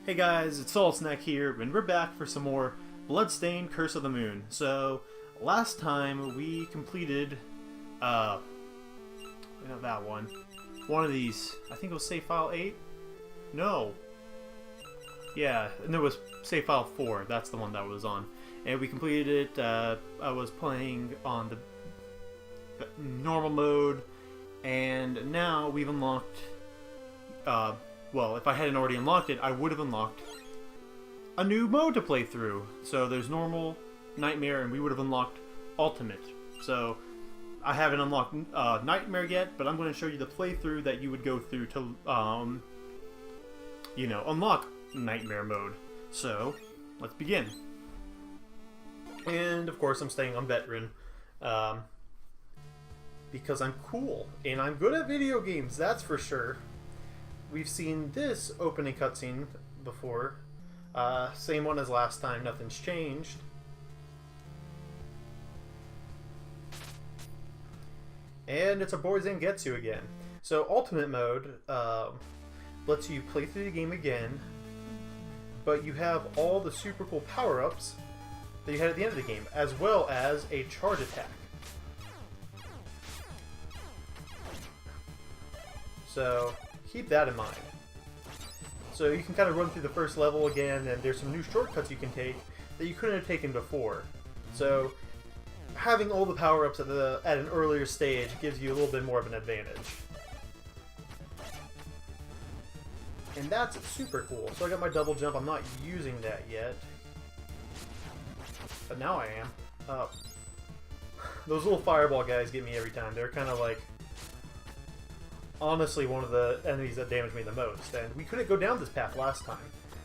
Hey guys, it's Salt Snack here, and we're back for some more Bloodstained Curse of the Moon. So, last time we completed, not that one. One of these. I think it was save file 8? No. Yeah, and it was save file 4. That's the one that was on. And we completed it, I was playing on the normal mode, and now we've unlocked, well, if I hadn't already unlocked it, I would have unlocked a new mode to play through. So there's normal, nightmare, and we would have unlocked ultimate. So I haven't unlocked nightmare yet, but I'm going to show you the playthrough that you would go through to, unlock nightmare mode. So let's begin. And of course, I'm staying on veteran because I'm cool and I'm good at video games. That's for sure. We've seen this opening cutscene before. Same one as last time, nothing's changed. And it's a Boy Zangetsu again. So Ultimate Mode lets you play through the game again, but you have all the super cool power-ups that you had at the end of the game, as well as a charge attack. So keep that in mind. So you can kind of run through the first level again, and there's some new shortcuts you can take that you couldn't have taken before. So having all the power-ups at an earlier stage gives you a little bit more of an advantage. And that's super cool. So I got my double jump. I'm not using that yet, but now I am. Those little fireball guys get me every time. They're kind of like, honestly, one of the enemies that damaged me the most, and we couldn't go down this path last time.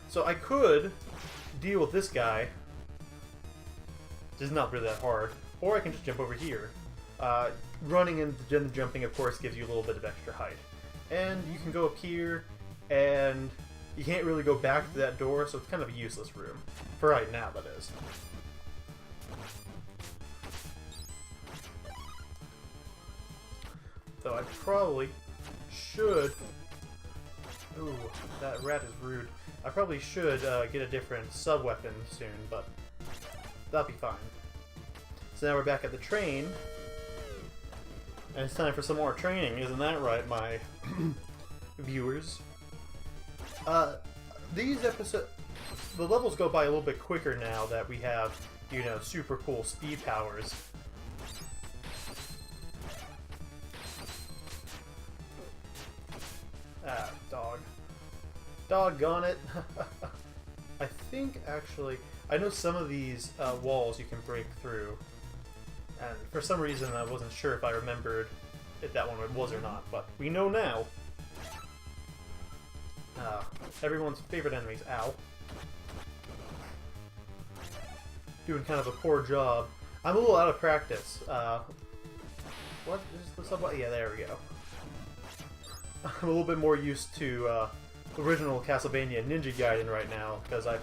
So I could deal with this guy, which is not really that hard, or I can just jump over here. Running and then jumping, of course, gives you a little bit of extra height. And you can go up here, and you can't really go back to that door, so it's kind of a useless room. For right now, that is. Though I probably should... Ooh, that rat is rude. I probably should get a different sub-weapon soon, but that'll be fine. So now we're back at the train, and it's time for some more training, isn't that right, my viewers? These episodes... The levels go by a little bit quicker now that we have, super cool speed powers. Ah, dog. Doggone it. I think, actually, I know some of these walls you can break through. And for some reason, I wasn't sure if I remembered if that one was or not, but we know now. Everyone's favorite enemies. Ow. Doing kind of a poor job. I'm a little out of practice. What is the subway? Yeah, there we go. I'm a little bit more used to original Castlevania Ninja Gaiden right now, because I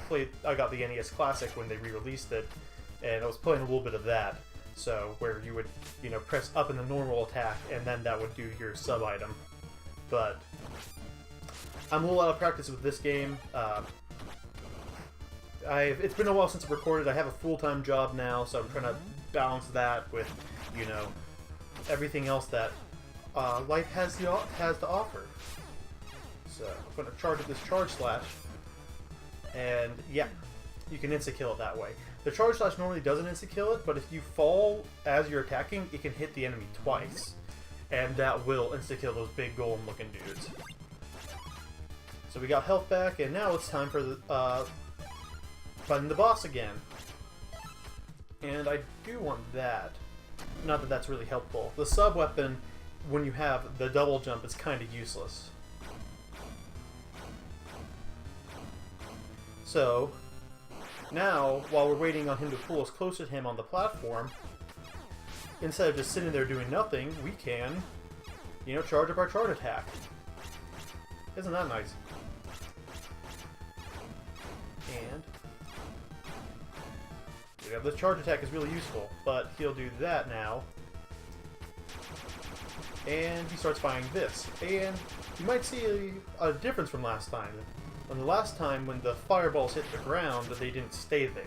got the NES Classic when they re-released it, and I was playing a little bit of that. So where you would, press up in the normal attack, and then that would do your sub item. But I'm a little out of practice with this game. It's been a while since I recorded. I have a full-time job now, so I'm trying to balance that with, everything else that life has to offer. So I'm going to charge with this charge slash, and yeah, you can insta-kill it that way. The charge slash normally doesn't insta-kill it, but if you fall as you're attacking, it can hit the enemy twice, and that will insta-kill those big golem-looking dudes. So we got health back, and now it's time for the fighting the boss again. And I do want that. Not that that's really helpful. The sub-weapon, when you have the double jump, is kind of useless. So, now, while we're waiting on him to pull us closer to him on the platform, instead of just sitting there doing nothing, we can, charge up our charge attack. Isn't that nice? And the charge attack is really useful, but he'll do that now. And he starts firing this. And you might see a difference from last time. And the last time when the fireballs hit the ground, they didn't stay there.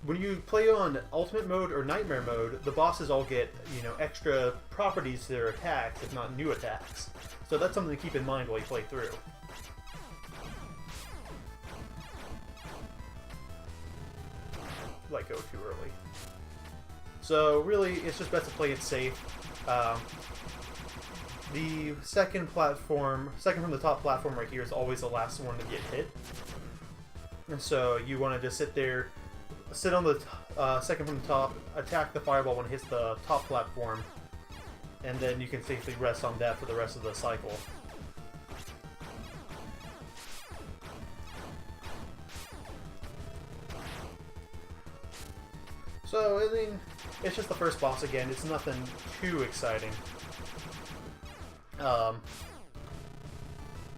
When you play on Ultimate Mode or Nightmare Mode, the bosses all get, extra properties to their attacks, if not new attacks. So that's something to keep in mind while you play through. Like, go too early. So really, it's just best to play it safe. The second from the top platform right here is always the last one to get hit. And so you want to just sit on the second from the top, attack the fireball when it hits the top platform, and then you can safely rest on that for the rest of the cycle. So, I mean, it's just the first boss again. It's nothing too exciting.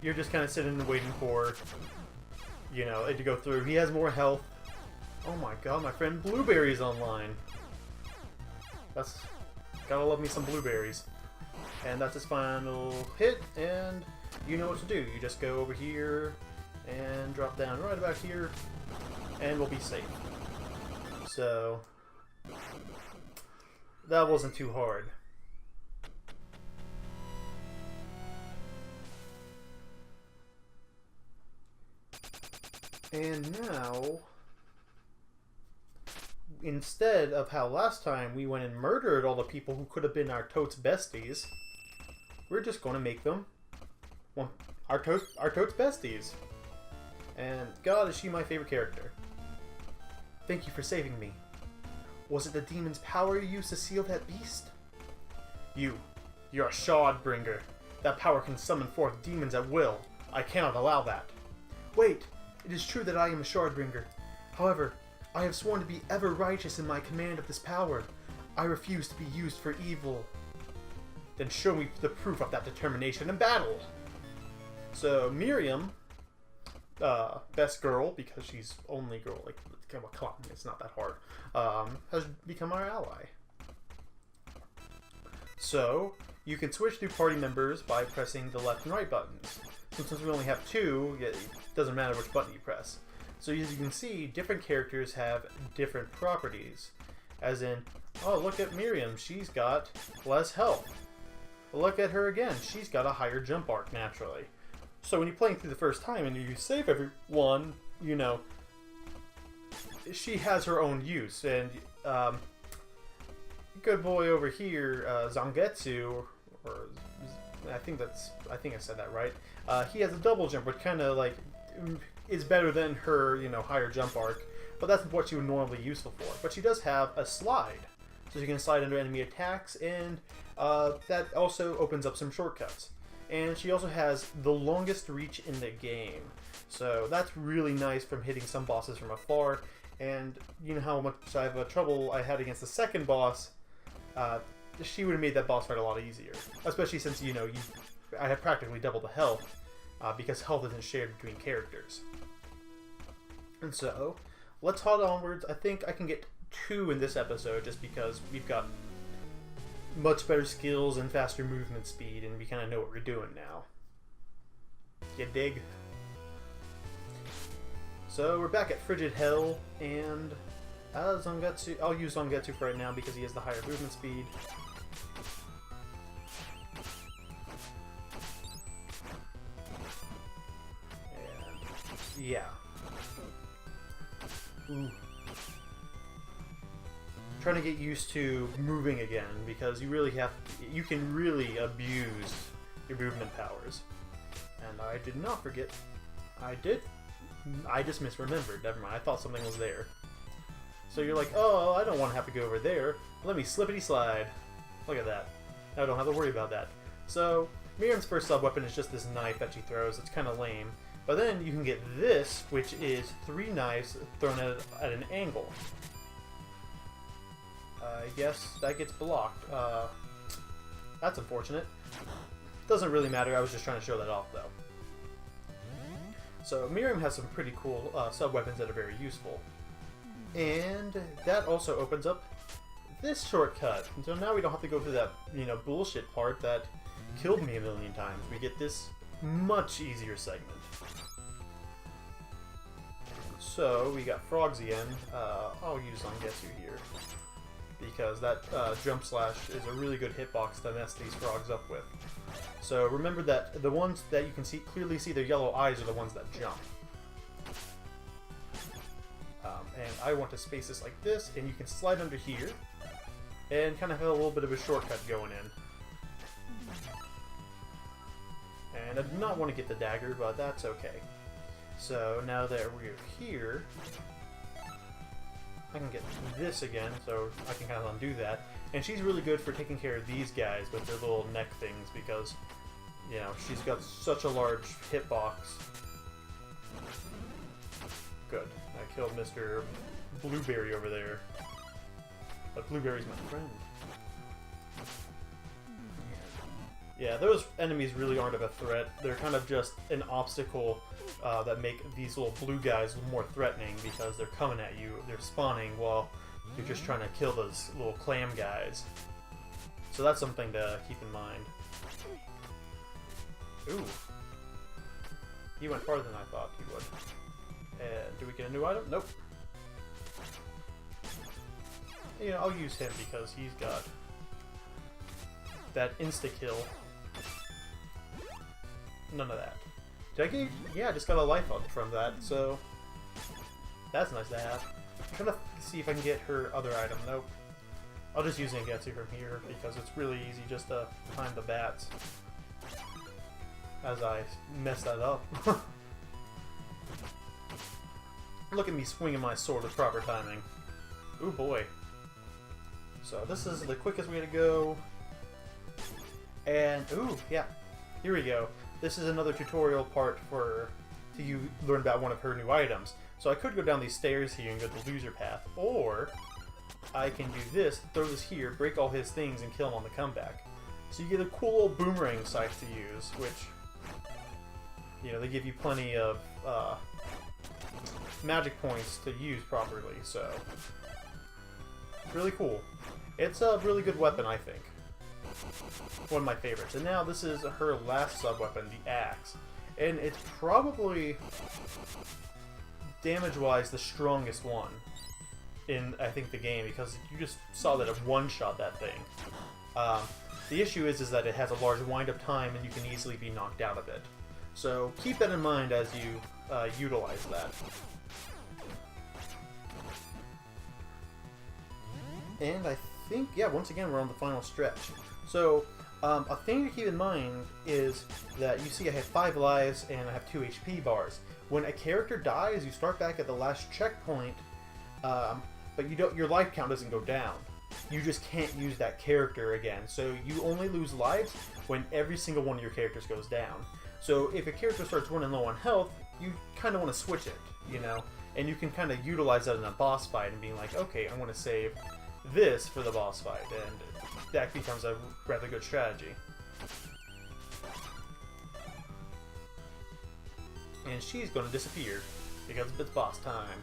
You're just kind of sitting and waiting for, it to go through. He has more health. Oh my god, my friend Blueberry's online. That's... Gotta love me some blueberries. And that's his final hit, and you know what to do. You just go over here and drop down right about here, and we'll be safe. So... that wasn't too hard. And now, instead of how last time we went and murdered all the people who could have been our totes besties, we're just going to make them our totes besties. And God, is she my favorite character. Thank you for saving me. Was it the demon's power you used to seal that beast? You're a Shardbringer. That power can summon forth demons at will. I cannot allow that. Wait, it is true that I am a Shardbringer. However, I have sworn to be ever righteous in my command of this power. I refuse to be used for evil. Then show me the proof of that determination in battle. So Miriam, best girl, because she's only girl, like, come on, it's not that hard, has become our ally. So, you can switch through party members by pressing the left and right buttons. Since we only have two, it doesn't matter which button you press. So as you can see, different characters have different properties. As in, oh, look at Miriam, she's got less health. Look at her again, she's got a higher jump arc naturally. So when you're playing through the first time and you save everyone, she has her own use. And good boy over here, Zangetsu, or I think I said that right. He has a double jump, which kind of like is better than her, higher jump arc. But that's what she would normally be useful for. But she does have a slide, so you can slide under enemy attacks, and that also opens up some shortcuts. And she also has the longest reach in the game, so that's really nice from hitting some bosses from afar. And you know how much trouble I had against the second boss. She would have made that boss fight a lot easier, especially since I have practically double the health because health isn't shared between characters. And so let's head onwards. I think I can get 2 in this episode just because we've got much better skills and faster movement speed, and we kind of know what we're doing now. You dig? So we're back at Frigid Hell, and Zangetsu, I'll use Zangetsu for right now because he has the higher movement speed. And yeah. Ooh. Trying to get used to moving again, because you can really abuse your movement powers. And I did not forget. I just misremembered. Never mind. I thought something was there. So you're like, oh, I don't want to have to go over there. Let me slippity slide. Look at that. I don't have to worry about that. So Miriam's first sub-weapon is just this knife that she throws. It's kind of lame. But then you can get this, which is 3 knives thrown at an angle. I guess that gets blocked. That's unfortunate. Doesn't really matter, I was just trying to show that off though. So Miriam has some pretty cool sub-weapons that are very useful. And that also opens up this shortcut. So now we don't have to go through that, bullshit part that killed me a million times. We get this much easier segment. So we got frogs again. I'll use Zangetsu here because that jump slash is a really good hitbox to mess these frogs up with. So remember that the ones that you can clearly see their yellow eyes are the ones that jump. And I want to space this like this, and you can slide under here and kind of have a little bit of a shortcut going in. And I do not want to get the dagger, but that's okay. So now that we're here, I can get this again, so I can kind of undo that. And she's really good for taking care of these guys with their little neck things because, you know, she's got such a large hitbox. Good. I killed Mr. Blueberry over there. But Blueberry's my friend. Yeah, those enemies really aren't of a threat. They're kind of just an obstacle that make these little blue guys more threatening because they're coming at you. They're spawning while you're just trying to kill those little clam guys. So that's something to keep in mind. Ooh. He went farther than I thought he would. And do we get a new item? Nope. You know, I'll use him because he's got that insta-kill. None of that. Did I get... Yeah, I just got a life up from that, so... That's nice to have. I'm trying to see if I can get her other item. Nope. I'll just use Zangetsu from here because it's really easy just to time the bats. As I mess that up. Look at me swinging my sword with proper timing. Ooh boy. So this is the quickest way to go. And, ooh, yeah. Here we go. This is another tutorial part for you learn about one of her new items. So I could go down these stairs here and go the loser path, or I can do this, throw this here, break all his things, and kill him on the comeback. So you get a cool little boomerang sight to use, which, you know, they give you plenty of magic points to use properly, so really cool. It's a really good weapon, I think. One of my favorites. And now this is her last sub-weapon, the axe. And it's probably, damage-wise, the strongest one in, I think, the game, because you just saw that it one-shot that thing. The issue is that it has a large wind-up time, and you can easily be knocked out of it. So keep that in mind as you utilize that. And I think, yeah, once again, we're on the final stretch. So, a thing to keep in mind is that you see I have 5 lives and I have 2 HP bars. When a character dies, you start back at the last checkpoint, but your life count doesn't go down. You just can't use that character again. So you only lose lives when every single one of your characters goes down. So if a character starts running low on health, you kind of want to switch it, you know? And you can kind of utilize that in a boss fight and being like, okay, I want to save this for the boss fight, and that becomes a rather good strategy. And she's going to disappear because it's boss time.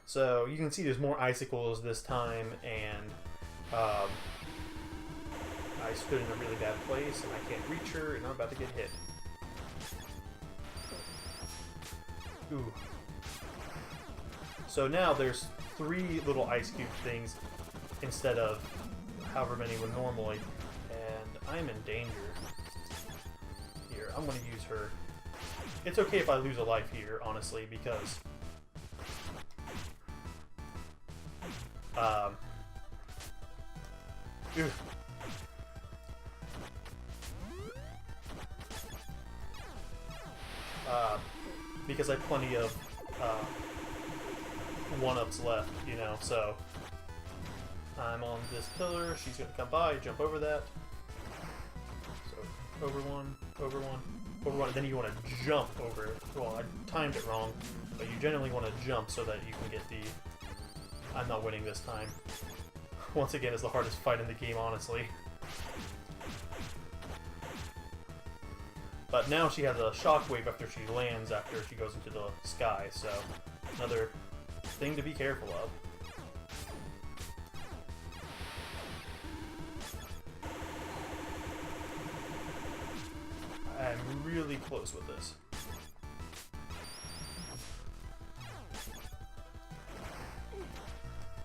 So you can see there's more icicles this time, and I stood in a really bad place and I can't reach her and I'm about to get hit. Ooh. So now there's 3 little ice cube things instead of however many would normally, and I'm in danger. Here, I'm going to use her. It's okay if I lose a life here, honestly, because because I have plenty of 1-ups left, you know, so I'm on this pillar, she's gonna come by, jump over that. So, over one, over one, over one, and then you want to jump over it. Well, I timed it wrong, but you generally want to jump so that you can get the... I'm not winning this time. Once again, it's the hardest fight in the game, honestly. But now she has a shockwave after she lands, after she goes into the sky, so another thing to be careful of. I'm really close with this.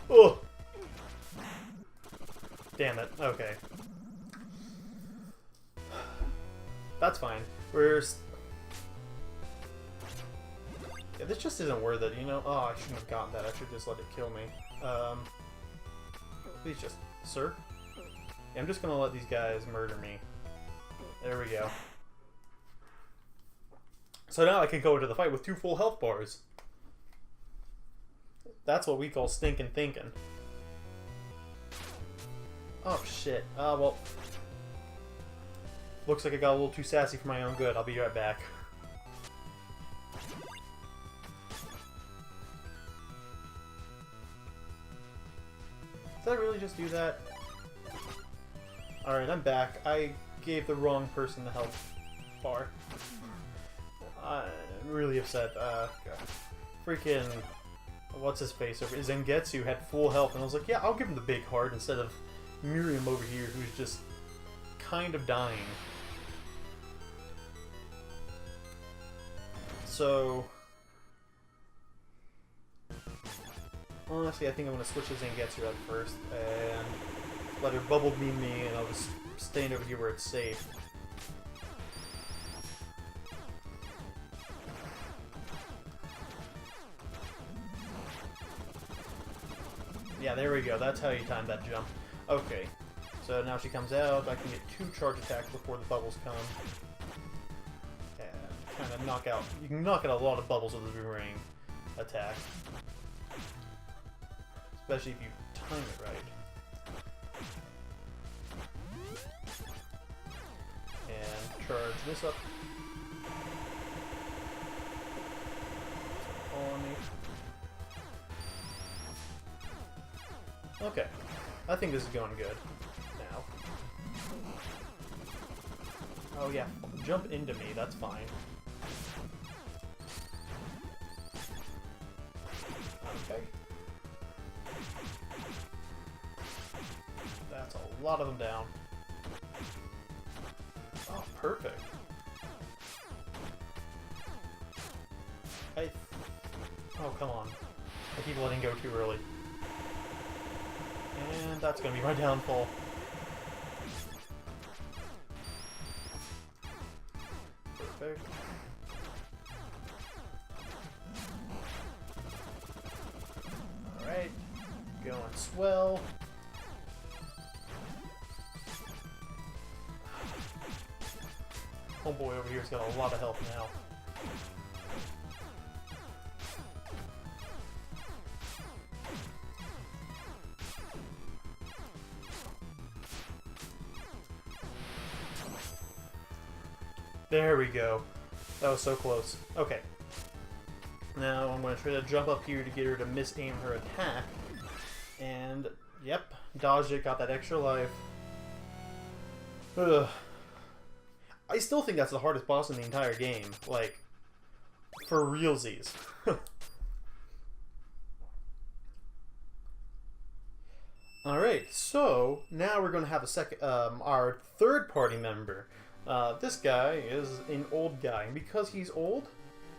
Oh! Damn it. Okay. That's fine. Yeah, this just isn't worth it, you know? Oh, I shouldn't have gotten that. I should just let it kill me. Please just... Sir? Yeah, I'm just gonna let these guys murder me. There we go. So now I can go into the fight with 2 full health bars. That's what we call stinking thinking. Oh, shit. Well... Looks like I got a little too sassy for my own good. I'll be right back. Did I really just do that? Alright, I'm back. I gave the wrong person the health bar. I'm really upset. God. Freaking... What's his face over? Zangetsu had full health, and I was like, yeah, I'll give him the big heart instead of Miriam over here, who's just kind of dying. So... Honestly, I think I'm going to switch to Zangetsu out first, and let her bubble beam me, and I'll just stand over here where it's safe. Yeah, there we go. That's how you time that jump. Okay. So now she comes out. I can get 2 charge attacks before the bubbles come. And kind of knock out... You can knock out a lot of bubbles with the boomerang attack. Especially if you time it right. And charge this up. On me. Okay. I think this is going good now. Oh yeah, jump into me, that's fine. Okay. That's a lot of them down. Oh, perfect. Oh, come on. I keep letting go too early. And that's gonna be my downfall. Perfect. Alright. Going swell. Homeboy over here's got a lot of health now. There we go. That was so close. Okay. Now I'm going to try to jump up here to get her to misaim her attack. And, yep, dodged it, got that extra life. Ugh. I still think that's the hardest boss in the entire game. Like, for realsies. Alright, so now we're going to have a second, our third party member. This guy is an old guy, and because he's old,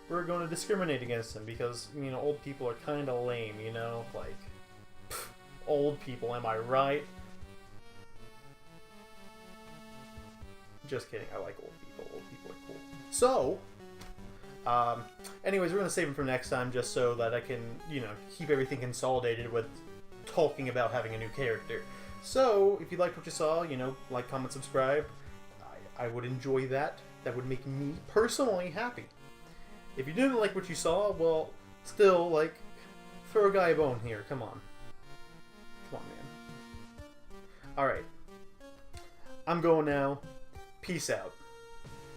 we're going to discriminate against him because, you know, old people are kind of lame, you know? Like, pff, old people, am I right? Just kidding, I like old people. Old people are cool. So, anyways, we're going to save him for next time just so that I can, you know, keep everything consolidated with talking about having a new character. So, if you liked what you saw, you know, like, comment, subscribe. I would enjoy that. That would make me personally happy. If you didn't like what you saw, well, still, like, throw a guy a bone here. Come on. Come on, man. Alright. I'm going now. Peace out.